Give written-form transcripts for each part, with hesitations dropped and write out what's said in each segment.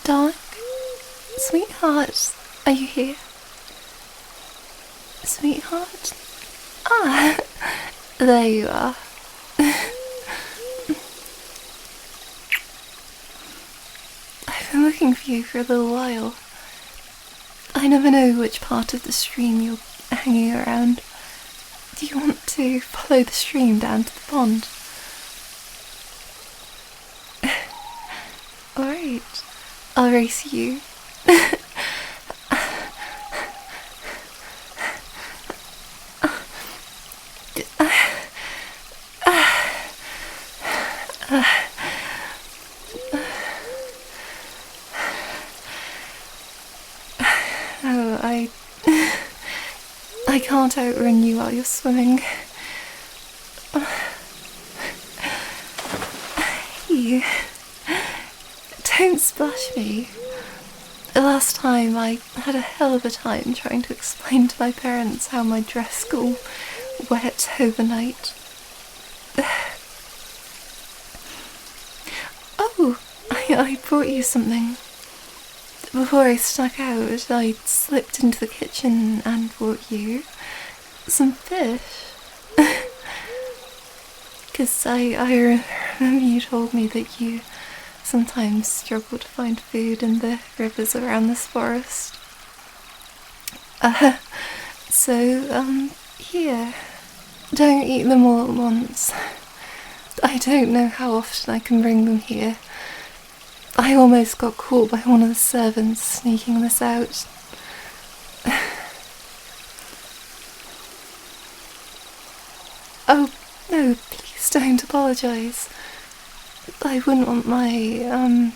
Darling? Sweetheart, are you here? Sweetheart? Ah, there you are. I've been looking for you for a little while. I never know which part of the stream you're hanging around. Do you want to follow the stream down to the pond? Alright, I'll race you. Oh, I can't outrun you while you're swimming. You don't splash me. The last time I had a hell of a time trying to explain to my parents how my dress got all wet overnight. Oh, I brought you something. Before I snuck out, I slipped into the kitchen and brought you some fish. Because I remember you told me that you sometimes struggle to find food in the rivers around this forest. Here. Don't eat them all at once. I don't know how often I can bring them here. I almost got caught by one of the servants sneaking this out. Oh, no, please don't apologise. I wouldn't want my,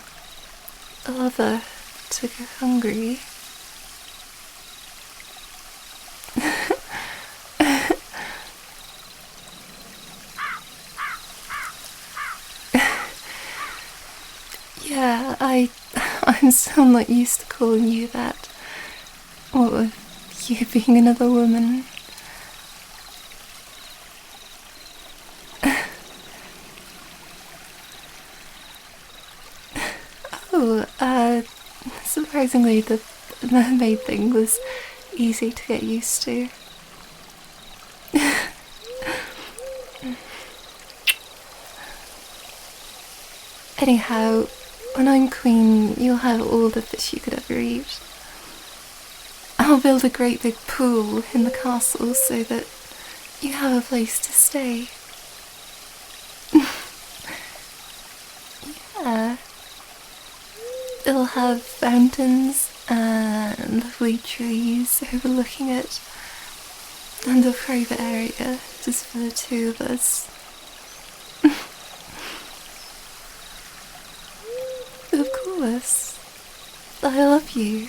lover to go hungry. Yeah, I'm still not used to calling you that. What with you being another woman. Oh, surprisingly the mermaid thing was easy to get used to. Anyhow, when I'm queen, you'll have all the fish you could ever eat. I'll build a great big pool in the castle so that you have a place to stay. Yeah. It'll have fountains and lovely trees overlooking it, and a private area just for the two of us. Of course. I love you.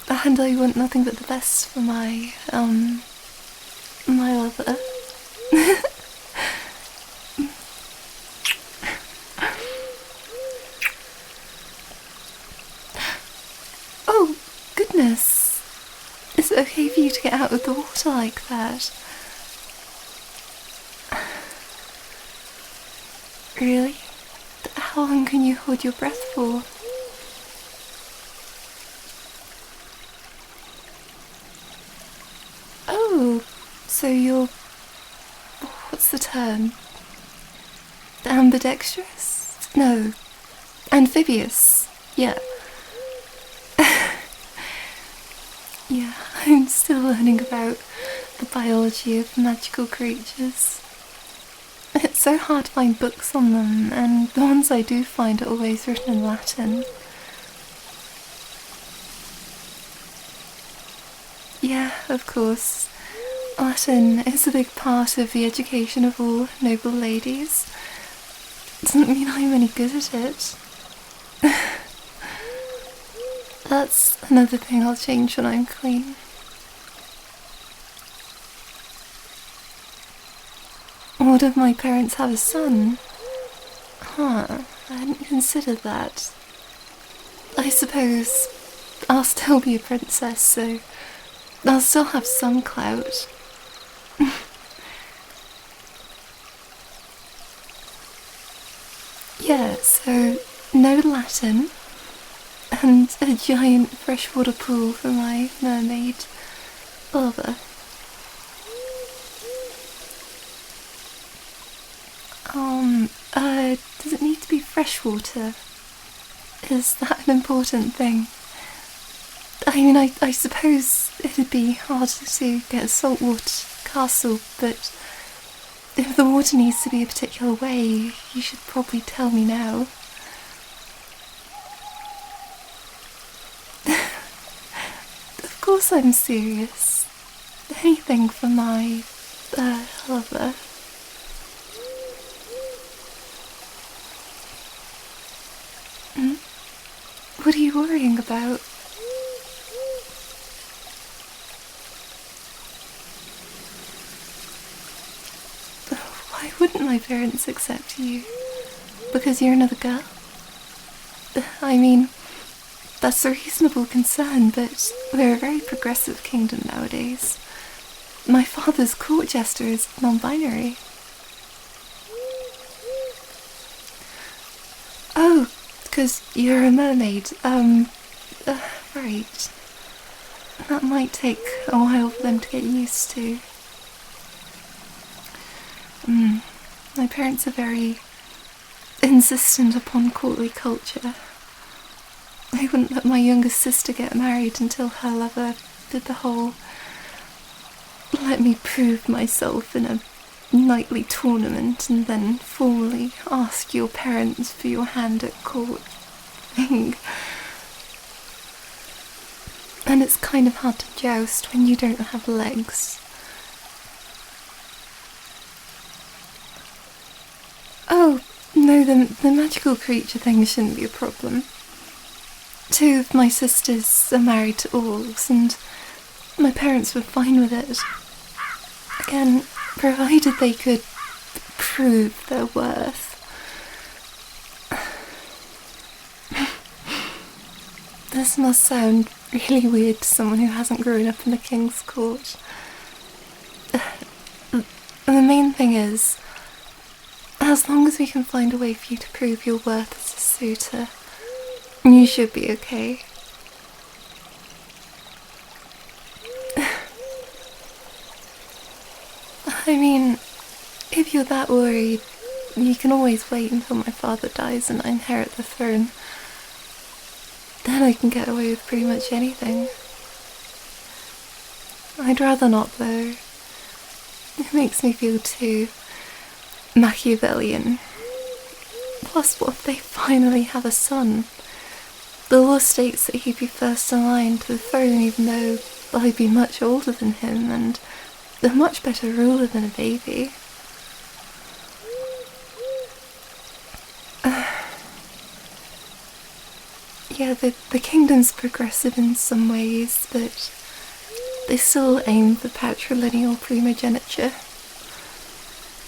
And I want nothing but the best for my lover. Oh, goodness. Is it okay for you to get out of the water like that? Really? How long can you hold your breath for? Oh, so you're... what's the term? Ambidextrous? No. Amphibious. Yeah. Yeah, I'm still learning about the biology of magical creatures. It's so hard to find books on them, and the ones I do find are always written in Latin. Yeah, of course. Latin is a big part of the education of all noble ladies. Doesn't mean I'm any good at it. That's another thing I'll change when I'm queen. What if my parents have a son? Huh, I hadn't considered that. I suppose I'll still be a princess, so I'll still have some clout. Yeah, so no Latin, and a giant freshwater pool for my mermaid lover. Does it need to be freshwater? Is that an important thing? I mean, I suppose it'd be hard to get a saltwater castle, but if the water needs to be a particular way, you should probably tell me now. Of course I'm serious. Anything for my, lover. What are you worrying about? Why wouldn't my parents accept you? Because you're another girl? I mean, that's a reasonable concern, but we're a very progressive kingdom nowadays. My father's court jester is non-binary. Oh, because you're a mermaid. Right. That might take a while for them to get used to. My parents are very insistent upon courtly culture. They wouldn't let my youngest sister get married until her lover did the whole let me prove myself in a knightly tournament and then formally ask your parents for your hand at court thing. And it's kind of hard to joust when you don't have legs. Oh, no, the magical creature thing shouldn't be a problem. 2 of my sisters are married to orcs, and my parents were fine with it. Again, provided they could prove their worth. This must sound really weird to someone who hasn't grown up in the king's court. The main thing is, as long as we can find a way for you to prove your worth as a suitor, you should be okay. I mean, if you're that worried, you can always wait until my father dies and I inherit the throne. Then I can get away with pretty much anything. I'd rather not, though. It makes me feel too Machiavellian. Plus, what if they finally have a son? The law states that he'd be first in line to the throne, even though I'd be much older than him and a much better ruler than a baby. Yeah, the kingdom's progressive in some ways, but they still aim for patrilineal primogeniture.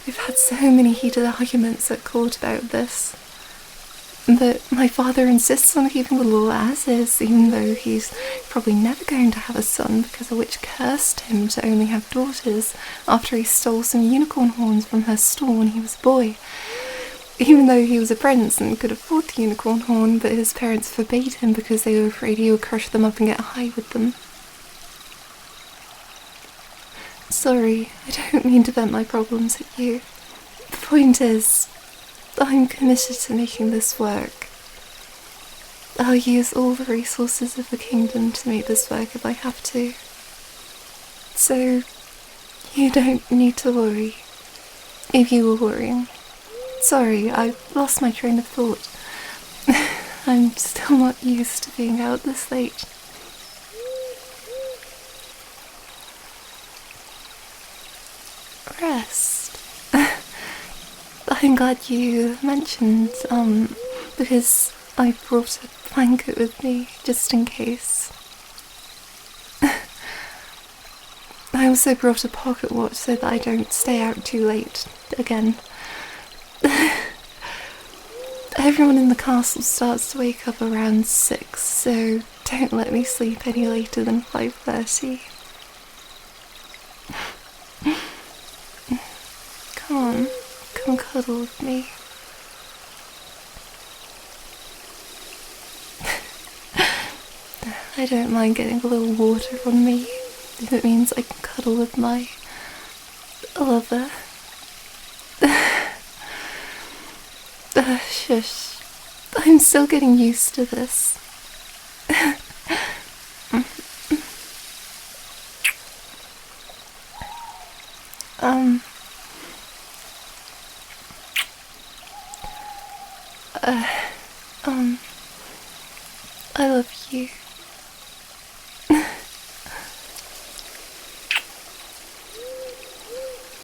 We've had so many heated arguments at court about this. But my father insists on keeping the law as is, even though he's probably never going to have a son because a witch cursed him to only have daughters after he stole some unicorn horns from her store when he was a boy. Even though he was a prince and could afford the unicorn horn, but his parents forbade him because they were afraid he would crush them up and get high with them. Sorry, I don't mean to vent my problems at you. The point is, I'm committed to making this work. I'll use all the resources of the kingdom to make this work if I have to. So, you don't need to worry. If you were worrying. Sorry, I lost my train of thought. I'm still not used to being out this late. Rest. I'm glad you mentioned, because I brought a blanket with me, just in case. I also brought a pocket watch so that I don't stay out too late again. Everyone in the castle starts to wake up around 6, so don't let me sleep any later than 5:30. Come on, come cuddle with me. I don't mind getting a little water on me if it means I can cuddle with my lover. Shush. I'm still getting used to this. um... I love you.